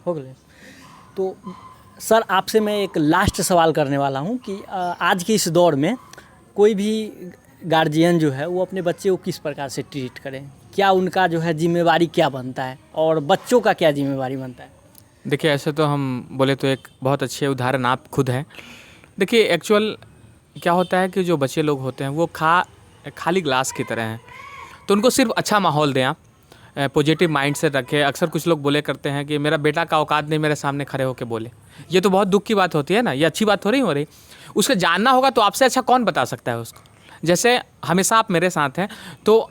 हो गए। तो सर आपसे मैं एक लास्ट सवाल करने वाला हूँ कि आज के इस दौर में कोई भी गार्जियन जो है वो अपने बच्चे को किस प्रकार से ट्रीट करें, क्या उनका जो है जिम्मेवारी क्या बनता है और बच्चों का क्या जिम्मेवारी बनता है? देखिए, ऐसे तो हम बोले तो एक बहुत अच्छे उदाहरण आप खुद हैं। देखिए, एक्चुअल क्या होता है कि जो बच्चे लोग होते हैं वो खाली ग्लास की तरह हैं। तो उनको सिर्फ अच्छा माहौल दें आप, पॉजिटिव माइंड से रखें। अक्सर कुछ लोग बोले करते हैं कि मेरा बेटा का औकात नहीं मेरे सामने खड़े होकर बोले। ये तो बहुत दुख की बात होती है ना, ये अच्छी बात हो रही। उसको जानना होगा तो आपसे अच्छा कौन बता सकता है उसको। जैसे हमेशा आप मेरे साथ हैं तो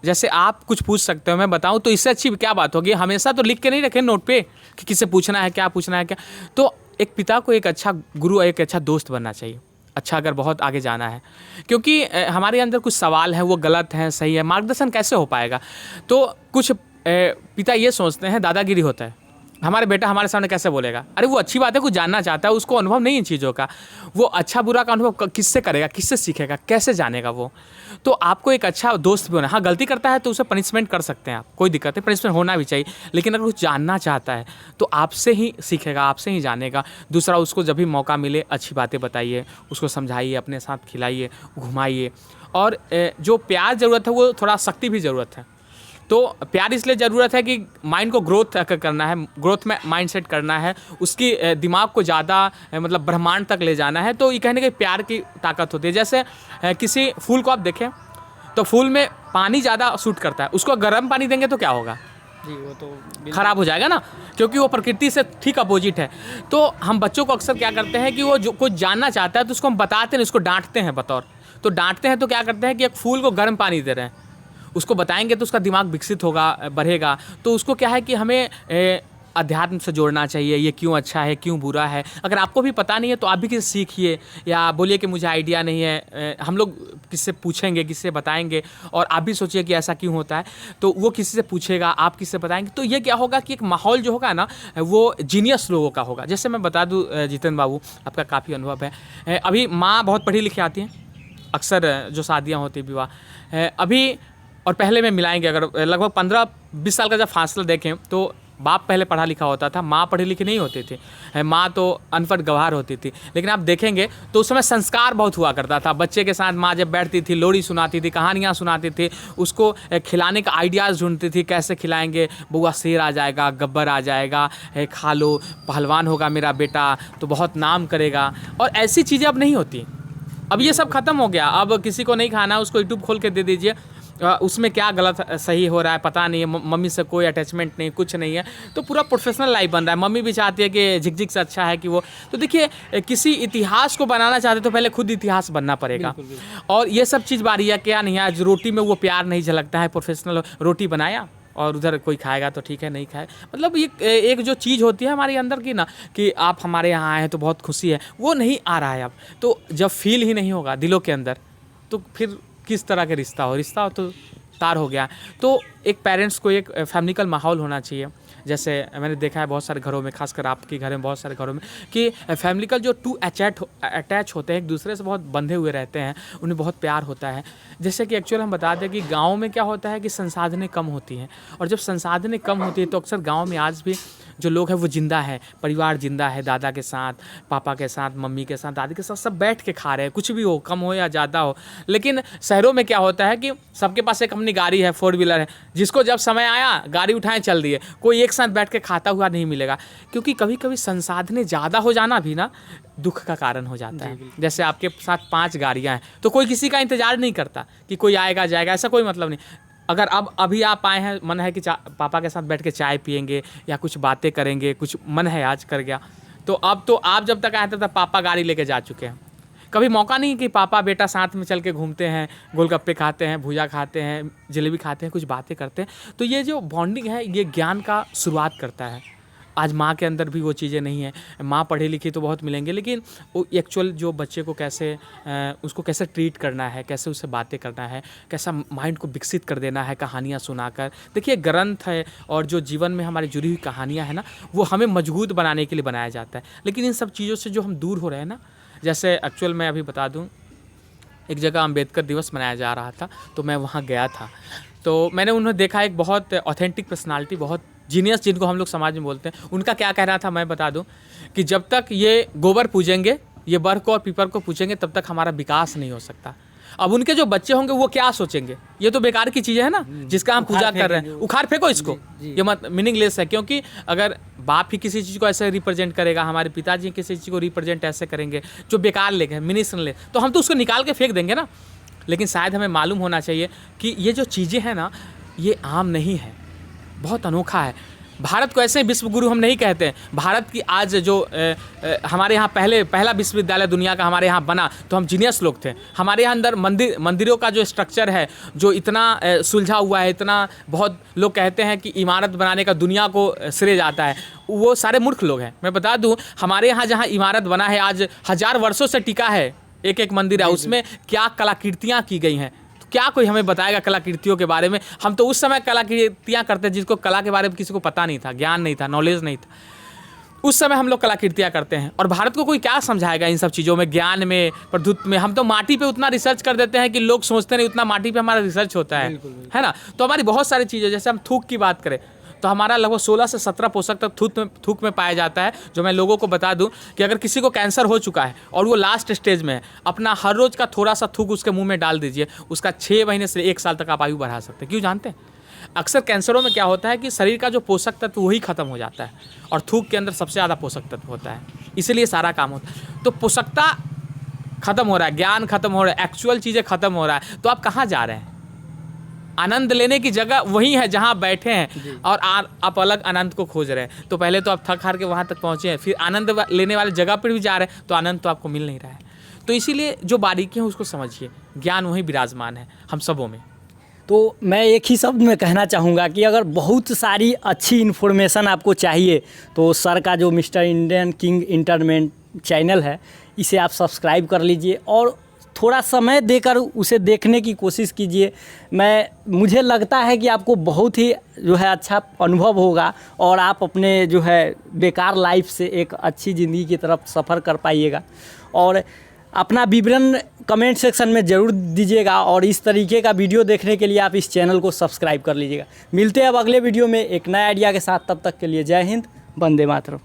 जैसे आप कुछ पूछ सकते हो, मैं बताऊं तो इससे अच्छी क्या बात होगी। हमेशा तो लिख के नहीं रखें नोट पे कि किससे पूछना है, क्या पूछना है क्या। तो एक पिता को एक अच्छा गुरु, एक अच्छा दोस्त बनना चाहिए, अच्छा अगर बहुत आगे जाना है। क्योंकि हमारे अंदर कुछ सवाल हैं, वो गलत हैं, सही है, मार्गदर्शन कैसे हो पाएगा। तो कुछ पिता ये सोचते हैं दादागिरी होता है, हमारे बेटा हमारे सामने कैसे बोलेगा। अरे वो अच्छी बात है, कुछ जानना चाहता है, उसको अनुभव नहीं इन चीज़ों का। वो अच्छा बुरा का अनुभव किससे करेगा, किससे सीखेगा, कैसे जानेगा वो। तो आपको एक अच्छा दोस्त भी होना। हाँ, गलती करता है तो उसे पनिशमेंट कर सकते हैं आप, कोई दिक्कत नहीं, पनिशमेंट होना भी चाहिए। लेकिन अगर कुछ जानना चाहता है तो आपसे ही सीखेगा, आपसे ही जानेगा। दूसरा, उसको जब भी मौका मिले अच्छी बातें बताइए, उसको समझाइए, अपने साथ खिलाइए, घुमाइए। और जो प्यार ज़रूरत है वो थोड़ा सख्ती भी ज़रूरत है। तो प्यार इसलिए ज़रूरत है कि माइंड को ग्रोथ करना है, ग्रोथ में माइंड सेट करना है, उसकी दिमाग को ज़्यादा मतलब ब्रह्मांड तक ले जाना है। तो ये कहने के प्यार की ताकत होती है। जैसे किसी फूल को आप देखें तो फूल में पानी ज़्यादा सूट करता है, उसको गर्म पानी देंगे तो क्या होगा जी, वो तो ख़राब हो जाएगा ना, क्योंकि वो प्रकृति से ठीक अपोजिट है। तो हम बच्चों को अक्सर क्या करते हैं कि वो जो कुछ जानना चाहता है तो उसको हम बताते हैं, उसको डांटते हैं बतौर। तो डांटते हैं तो क्या करते हैं कि एक फूल को गर्म पानी दे रहे हैं, उसको बताएंगे तो उसका दिमाग विकसित होगा, बढ़ेगा। तो उसको क्या है कि हमें अध्यात्म से जोड़ना चाहिए, ये क्यों अच्छा है, क्यों बुरा है। अगर आपको भी पता नहीं है तो आप भी किसी सीखिए, या बोलिए कि मुझे आइडिया नहीं है। हम लोग किससे पूछेंगे, किससे बताएंगे, और आप भी सोचिए कि ऐसा क्यों होता है। तो वो किसी से पूछेगा, आप किससे बताएंगे। तो ये क्या होगा कि एक माहौल जो होगा ना वो जीनियस लोगों का होगा। जैसे मैं बता दूँ जितेंद्र बाबू, आपका काफ़ी अनुभव है। अभी माँ बहुत पढ़ी लिखी आती हैं, अक्सर जो शादियाँ होती हैं, विवाह अभी और पहले में मिलाएंगे। अगर लगभग 15-20 साल का जब फासला देखें तो बाप पहले पढ़ा लिखा होता था, माँ पढ़ी लिखी नहीं होती थी, माँ तो अनपढ़ गंवार होती थी। लेकिन आप देखेंगे तो उस समय संस्कार बहुत हुआ करता था। बच्चे के साथ माँ जब बैठती थी, लोरी सुनाती थी, कहानियाँ सुनाती थी, उसको खिलाने का आइडियाज़ ढूंढती थी, कैसे खिलाएंगे, बुआ शेर आ जाएगा, गब्बर आ जाएगा, खा लो, पहलवान होगा मेरा बेटा तो बहुत नाम करेगा। और ऐसी चीज़ें अब नहीं होती, अब ये सब खत्म हो गया। अब किसी को नहीं खाना, उसको यूट्यूब खोल के दे दीजिए, उसमें क्या गलत सही हो रहा है पता नहीं है, मम्मी से कोई अटैचमेंट नहीं, कुछ नहीं है। तो पूरा प्रोफेशनल लाइफ बन रहा है। मम्मी भी चाहती है कि झिकझिक से अच्छा है कि वो। तो देखिए, किसी इतिहास को बनाना चाहते तो पहले खुद इतिहास बनना पड़ेगा। और ये सब चीज़ बारी है, क्या नहीं है, आज रोटी में वो प्यार नहीं झलकता है। प्रोफेशनल रोटी बनाया और उधर कोई खाएगा तो ठीक है, नहीं खाए, मतलब ये एक जो चीज़ होती है हमारे अंदर की ना कि आप हमारे यहाँ आए हैं तो बहुत खुशी है, वो नहीं आ रहा है अब। तो जब फील ही नहीं होगा दिलों के अंदर तो फिर किस तरह का रिश्ता हो तो तार हो गया। तो एक पेरेंट्स को एक फैमिलिकल माहौल होना चाहिए। जैसे मैंने देखा है बहुत सारे घरों में, खासकर आपके घर में, बहुत सारे घरों में कि फैमिलिकल जो टू अटैच होते हैं, एक दूसरे से बहुत बंधे हुए रहते हैं, उन्हें बहुत प्यार होता है। जैसे कि एक्चुअल हम बता दें कि गाँव में क्या होता है कि संसाधनें कम होती हैं, और जब संसाधनें कम होती है तो अक्सर गाँव में आज भी जो लोग हैं वो जिंदा है, परिवार जिंदा है, दादा के साथ, पापा के साथ, मम्मी के साथ, दादी के साथ, सब बैठ के खा रहे हैं, कुछ भी हो, कम हो या ज़्यादा हो। लेकिन शहरों में क्या होता है कि सबके पास एक अपनी गाड़ी है, 4 व्हीलर है, जिसको जब समय आया गाड़ी उठाएं चल दिए, कोई एक साथ बैठ के खाता हुआ नहीं मिलेगा। क्योंकि कभी कभी संसाधनें ज़्यादा हो जाना भी ना दुख का कारण हो जाता है। जैसे आपके साथ 5 गाड़ियाँ हैं तो कोई किसी का इंतजार नहीं करता कि कोई आएगा जाएगा, ऐसा कोई मतलब नहीं। अगर अब अभी आप आए हैं, मन है कि पापा के साथ बैठ के चाय पियेंगे या कुछ बातें करेंगे, कुछ मन है आज कर गया, तो अब तो आप जब तक आए थे तब पापा गाड़ी लेके जा चुके हैं। कभी मौका नहीं कि पापा बेटा साथ में चल के घूमते हैं, गोलगप्पे खाते हैं, भुजा खाते हैं, जलेबी खाते हैं, कुछ बातें करते हैं। तो ये जो बॉन्डिंग है ये ज्ञान का शुरुआत करता है। आज माँ के अंदर भी वो चीज़ें नहीं है। माँ पढ़ी लिखी तो बहुत मिलेंगे, लेकिन वो एक्चुअल जो बच्चे को कैसे उसको कैसे ट्रीट करना है, कैसे उससे बातें करना है, कैसा माइंड को विकसित कर देना है कहानियाँ सुनाकर। देखिए, ग्रंथ है और जो जीवन में हमारी जुड़ी हुई कहानियाँ हैं ना, वो हमें मजबूत बनाने के लिए बनाया जाता है। लेकिन इन सब चीज़ों से जो हम दूर हो रहे हैं ना, जैसे एक्चुअल मैं अभी बता दूँ, एक जगह अम्बेडकर दिवस मनाया जा रहा था तो मैं वहाँ गया था। तो मैंने उन्हें देखा, एक बहुत ऑथेंटिक पर्सनालिटी, बहुत जीनियस जिनको हम लोग समाज में बोलते हैं, उनका क्या कहना था मैं बता दूं कि जब तक ये गोबर पूजेंगे, ये बर्फ को और पीपर को पूजेंगे, तब तक हमारा विकास नहीं हो सकता। अब उनके जो बच्चे होंगे वो क्या सोचेंगे, ये तो बेकार की चीज़ है ना जिसका हम पूजा कर रहे हैं, उखाड़ फेंको इसको, ये मत मीनिंगलेस है। क्योंकि अगर बाप ही किसी चीज़ को ऐसे रिप्रेजेंट करेगा, हमारे पिताजी किसी चीज़ को रिप्रेजेंट ऐसे करेंगे जो बेकार लेके मीनिंगलेस, तो हम तो उसको निकाल के फेंक देंगे ना। लेकिन शायद हमें मालूम होना चाहिए कि ये जो चीज़ें हैं ना, ये आम नहीं है, बहुत अनोखा है। भारत को ऐसे विश्व गुरु हम नहीं कहते हैं। भारत की आज जो हमारे यहाँ पहला विश्वविद्यालय दुनिया का हमारे यहाँ बना, तो हम जीनियस लोग थे। हमारे यहाँ अंदर मंदिरों का जो स्ट्रक्चर है, जो इतना सुलझा हुआ है, इतना, बहुत लोग कहते हैं कि इमारत बनाने का दुनिया को श्रेय जाता है, वो सारे मूर्ख लोग हैं। मैं बता दूँ, हमारे यहाँ जहाँ इमारत बना है, आज 1000 वर्षों से टिका है, एक मंदिर है, उसमें क्या कलाकृतियाँ की गई हैं। क्या कोई हमें बताएगा कलाकृतियों के बारे में? हम तो उस समय कलाकृतियाँ करते हैं जिसको कला के बारे में किसी को पता नहीं था, ज्ञान नहीं था, नॉलेज नहीं था। उस समय हम लोग कलाकृतियाँ करते हैं, और भारत को कोई क्या समझाएगा इन सब चीज़ों में, ज्ञान में, प्रभुत्व में। हम तो माटी पे उतना रिसर्च कर देते हैं कि लोग सोचते नहीं उतना माटी पे हमारा रिसर्च होता है, है ना। तो हमारी बहुत सारी चीज़ें, जैसे हम थूक की बात करें तो हमारा लगभग 16 से 17 पोषक तत्व थूक में पाया जाता है। जो मैं लोगों को बता दूं कि अगर किसी को कैंसर हो चुका है और वो लास्ट स्टेज में है, अपना हर रोज़ का थोड़ा सा थूक उसके मुंह में डाल दीजिए, उसका 6 महीने से 1 साल तक आप आयु बढ़ा सकते हैं। क्यों जानते हैं? अक्सर कैंसरों में क्या होता है कि शरीर का जो पोषक तत्व वही खत्म हो जाता है, और थूक के अंदर सबसे ज़्यादा पोषक तत्व होता है, इसीलिए सारा काम होता है। तो पोषकता खत्म हो रहा है, ज्ञान खत्म हो रहा है, एक्चुअल चीज़ें खत्म हो रहा है, तो आप कहाँ जा रहे हैं? आनंद लेने की जगह वही है जहाँ बैठे हैं, और आप अलग आनंद को खोज रहे हैं। तो पहले तो आप थक हार के वहाँ तक पहुँचे हैं, फिर आनंद लेने वाली जगह पर भी जा रहे हैं, तो आनंद तो आपको मिल नहीं रहा है। तो इसीलिए जो बारीकियाँ हैं उसको समझिए, ज्ञान वही विराजमान है हम सबों में। तो मैं एक ही शब्द में कहना चाहूँगा कि अगर बहुत सारी अच्छी इन्फॉर्मेशन आपको चाहिए, तो सर का जो mister Indian king entertainment channel है, इसे आप सब्सक्राइब कर लीजिए और थोड़ा समय देकर उसे देखने की कोशिश कीजिए। मुझे लगता है कि आपको बहुत ही जो है अच्छा अनुभव होगा, और आप अपने जो है बेकार लाइफ से एक अच्छी ज़िंदगी की तरफ सफ़र कर पाइएगा। और अपना विवरण कमेंट सेक्शन में ज़रूर दीजिएगा, और इस तरीके का वीडियो देखने के लिए आप इस चैनल को सब्सक्राइब कर लीजिएगा। मिलते हैं अब अगले वीडियो में एक नए आइडिया के साथ, तब तक के लिए जय हिंद, वंदे मातरम।